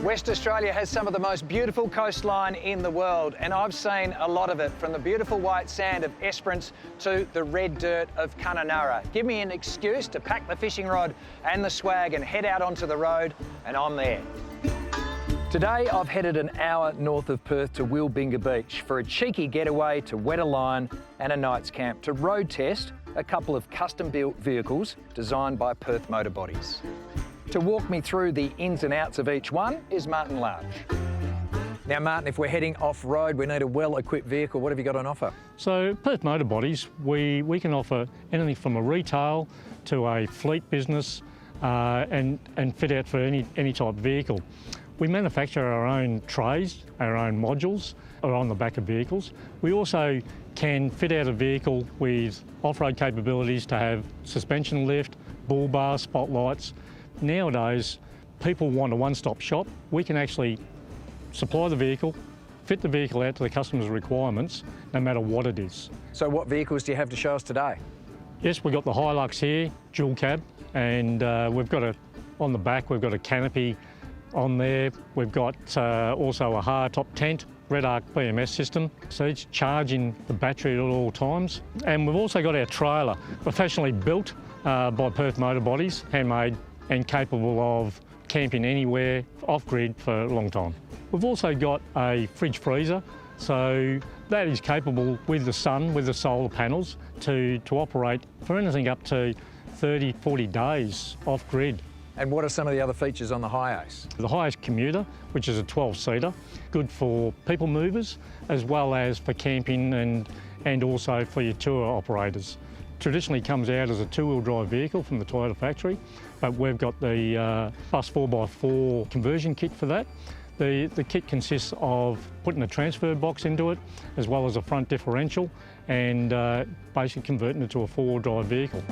West Australia has some of the most beautiful coastline in the world, and I've seen a lot of it, from the beautiful white sand of Esperance to the red dirt of Kununurra. Give me an excuse to pack the fishing rod and the swag and head out onto the road, and I'm there. Today I've headed an hour north of Perth to Wilbinga Beach for a cheeky getaway to wet a line and a night's camp to road test a couple of custom-built vehicles designed by Perth Motor Bodies. To walk me through the ins and outs of each one is Martin Large. Now Martin, if we're heading off-road, we need a well-equipped vehicle. What have you got on offer? So Perth Motor Bodies, we can offer anything from a retail to a fleet business and fit out for any type of vehicle. We manufacture our own trays, our own modules are on the back of vehicles. We also can fit out a vehicle with off-road capabilities to have suspension lift, bull bar, spotlights. Nowadays, people want a one-stop shop. We can actually supply the vehicle, fit the vehicle out to the customer's requirements, no matter what it is. So what vehicles do you have to show us today? Yes, we've got the Hilux here, dual cab, and we've got on the back, we've got a canopy on there. We've got also a hard-top tent, red arc BMS system, so it's charging the battery at all times. And we've also got our trailer, professionally built by Perth Motor Bodies, handmade and capable of camping anywhere off-grid for a long time. We've also got a fridge freezer, so that is capable with the sun, with the solar panels, to operate for anything up to 30, 40 days off-grid. And what are some of the other features on the HiAce? The HiAce commuter, which is a 12-seater, good for people movers as well as for camping and also for your tour operators. Traditionally comes out as a two-wheel drive vehicle from the Toyota factory, but we've got the bus 4x4 conversion kit for that. The kit consists of putting a transfer box into it, as well as a front differential, and basically converting it to a four-wheel drive vehicle.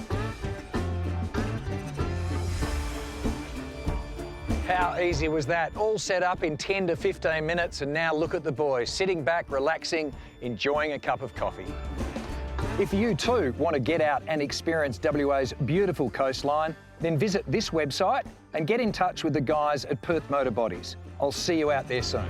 How easy was that? All set up in 10 to 15 minutes, and now look at the boys, sitting back, relaxing, enjoying a cup of coffee. If you too want to get out and experience WA's beautiful coastline, then visit this website and get in touch with the guys at Perth Motor Bodies. I'll see you out there soon.